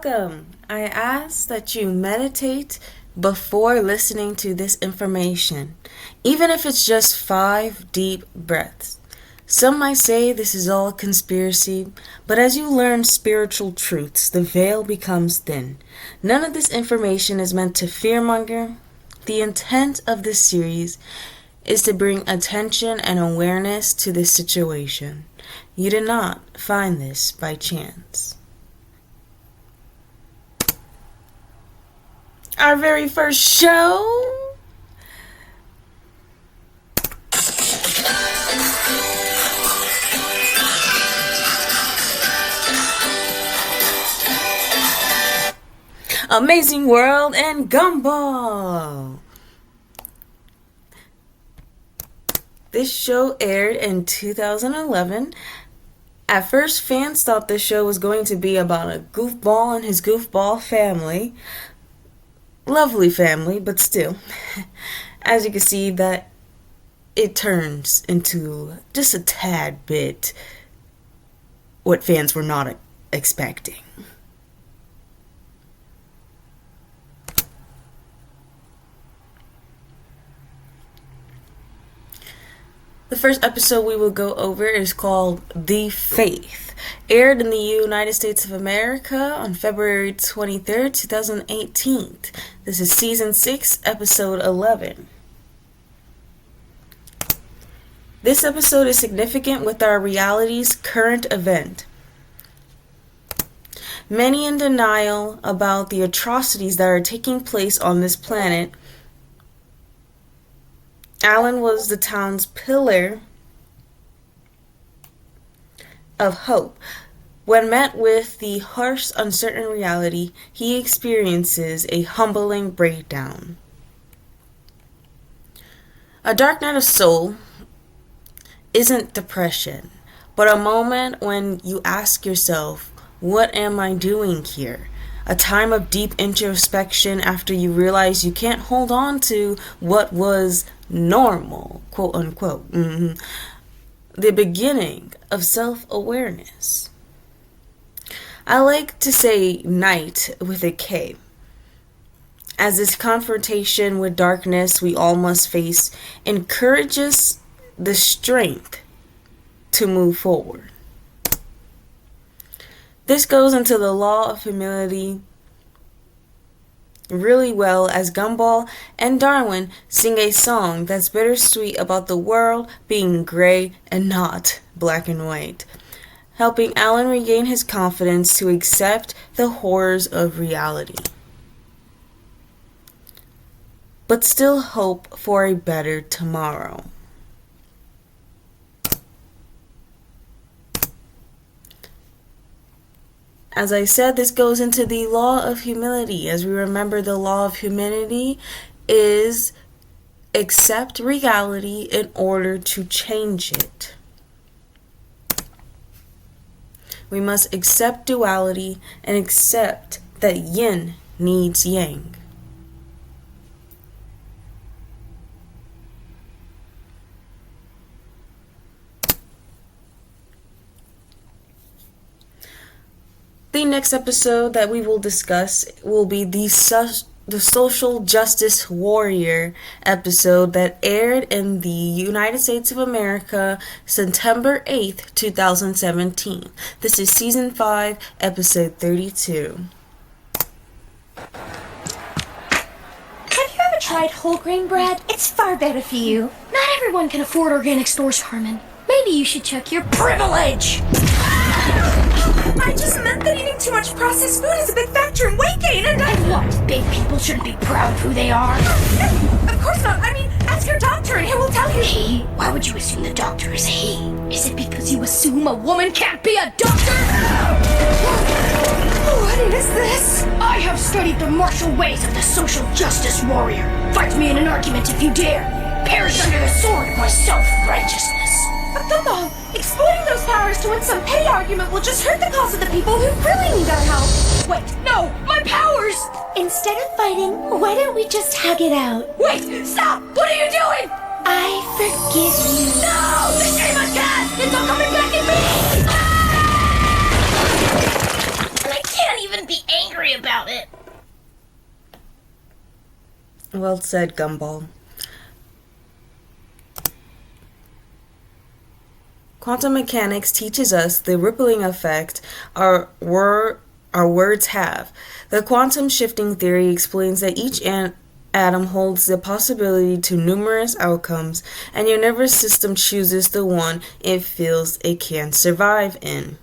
welcome. I ask that you meditate before listening to this information, even if it's just 5 deep breaths. Some might say this is all conspiracy, but as you learn spiritual truths, the veil becomes thin. None of this information is meant to fearmonger. The intent of this series is to bring attention and awareness to this situation. You did not find this by chance. Our very first show. Amazing World and Gumball. This show aired in 2011. At first, fans thought this show was going to be about a goofball and his goofball family. Lovely family, but still, as you can see, that it turns into just a tad bit what fans were not expecting. The first episode we will go over is called The Faith, aired in the United States of America on February 23rd, 2018. This is Season 6, Episode 11. This episode is significant with our reality's current event. Many in denial about the atrocities that are taking place on this planet. Alan was the town's pillar of hope. When met with the harsh, uncertain reality, he experiences a humbling breakdown. A dark night of soul isn't depression, but a moment when you ask yourself, what am I doing here? A time of deep introspection after you realize you can't hold on to what was normal, quote unquote. The beginning of self-awareness. I like to say night with a K, as this confrontation with darkness we all must face encourages the strength to move forward. This goes into the law of humility really well as Gumball and Darwin sing a song that's bittersweet about the world being gray and not black and white, helping Alan regain his confidence to accept the horrors of reality, but still hope for a better tomorrow. As I said, this goes into the law of humility. As we remember, the law of humility is accept reality in order to change it. We must accept duality and accept that yin needs yang. The next episode that we will discuss will be the Social Justice Warrior episode that aired in the United States of America September 8th, 2017. This is Season 5, Episode 32. Have you ever tried whole grain bread? It's far better for you. Not everyone can afford organic stores, Carmen. Maybe you should check your privilege. I just meant that eating too much processed food is a big factor in weight gain, and what? Big people shouldn't be proud of who they are. Of course not. I mean, ask your doctor and he will tell you. He? Why would you assume the doctor is he? Is it because you assume a woman can't be a doctor? What is this? I have studied the martial ways of the social justice warrior. Fight me in an argument if you dare. Perish under the sword of my self-righteousness. But Gumball, exploiting those powers to win some petty argument will just hurt the cause of the people who really need our help. Wait, no, my powers! Instead of fighting, why don't we just hug it out? Wait, stop! What are you doing? I forgive you. No! The shame again! It's all coming back at me! And I can't even be angry worry about it. Well said, Gumball. Quantum mechanics teaches us the rippling effect our words have. The quantum shifting theory explains that each atom holds the possibility to numerous outcomes, and your nervous system chooses the one it feels it can survive in.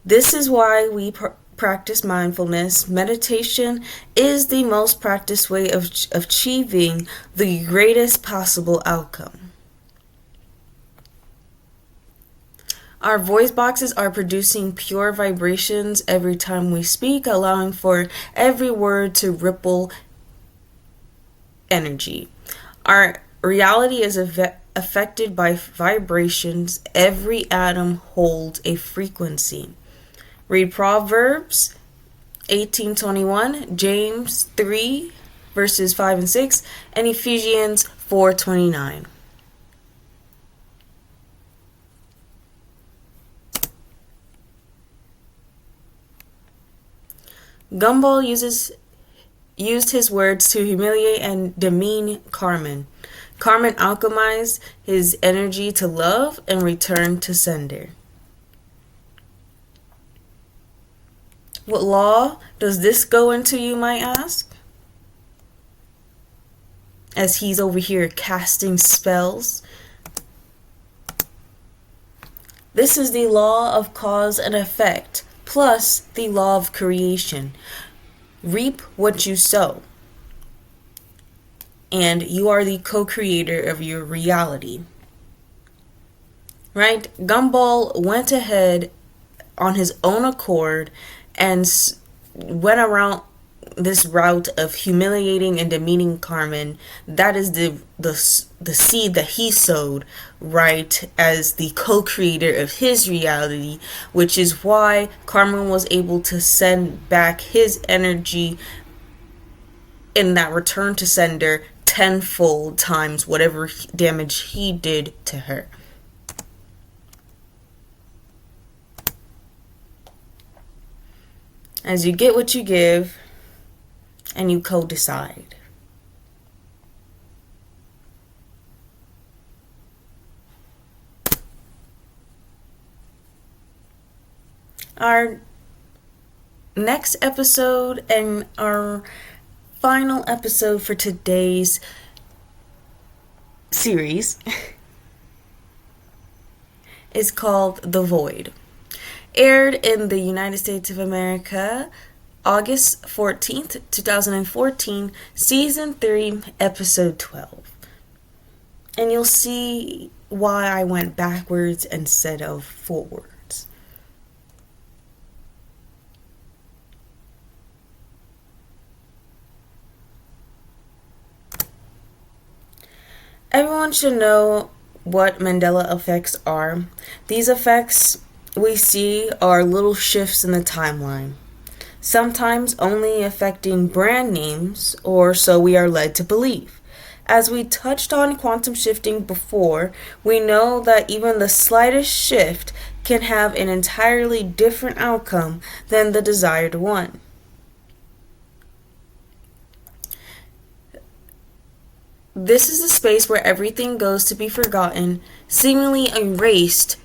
This is why we practice mindfulness. Meditation is the most practiced way of achieving the greatest possible outcome. Our voice boxes are producing pure vibrations every time we speak, allowing for every word to ripple energy. Our reality is affected by vibrations. Every atom holds a frequency. Read Proverbs 18:21, James 3 verses 5 and 6, and Ephesians 4:29. Gumball used his words to humiliate and demean Carmen. Carmen alchemized his energy to love and return to sender. What law does this go into, you might ask? As he's over here casting spells. This is the law of cause and effect, plus the law of creation. Reap what you sow. And you are the co-creator of your reality. Right? Gumball went ahead on his own accord and went around this route of humiliating and demeaning Carmen. That is the seed that he sowed, right, as the co-creator of his reality, which is why Carmen was able to send back his energy in that return to sender tenfold times whatever damage he did to her. As you get what you give, and you co-decide. Our next episode and our final episode for today's series is called The Void. Aired in the United States of America, August 14th, 2014, Season 3, Episode 12. And you'll see why I went backwards instead of forwards. Everyone should know what Mandela effects are. These effects we see are little shifts in the timeline, sometimes only affecting brand names, or so we are led to believe. As we touched on quantum shifting before, we know that even the slightest shift can have an entirely different outcome than the desired one. This is the space where everything goes to be forgotten, seemingly erased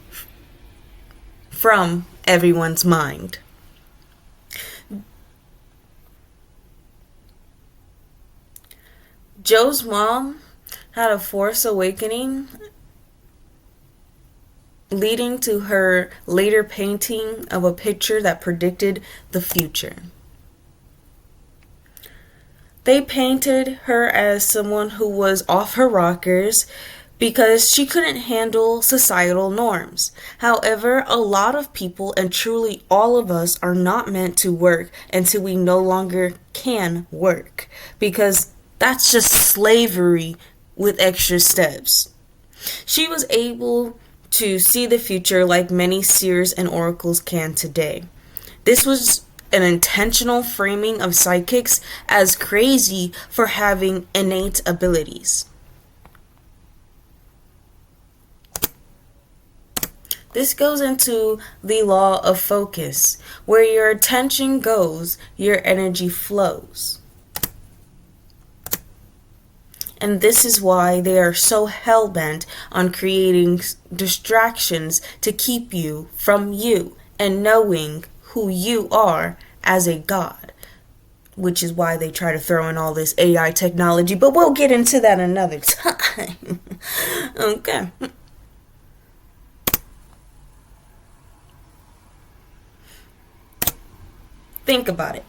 from everyone's mind. Joe's mom had a forced awakening, leading to her later painting of a picture that predicted the future. They painted her as someone who was off her rockers because she couldn't handle societal norms. However, a lot of people, and truly all of us, are not meant to work until we no longer can work, because that's just slavery with extra steps. She was able to see the future like many seers and oracles can today. This was an intentional framing of psychics as crazy for having innate abilities. This goes into the law of focus. Where your attention goes, your energy flows. And this is why they are so hell-bent on creating distractions to keep you from you and knowing who you are as a god. Which is why they try to throw in all this AI technology, but we'll get into that another time. Okay. Think about it.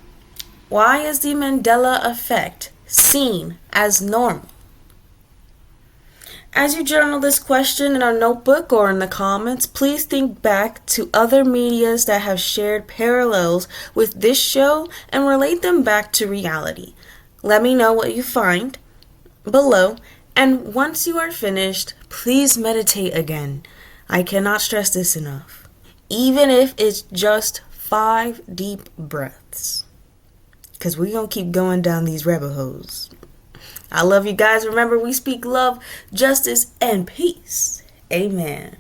Why is the Mandela effect seen as normal? As you journal this question in our notebook or in the comments, please think back to other medias that have shared parallels with this show and relate them back to reality. Let me know what you find below, and once you are finished, please meditate again. I cannot stress this enough. Even if it's just 5 deep breaths. Because we're going to keep going down these rabbit holes. I love you guys. Remember, we speak love, justice, and peace. Amen.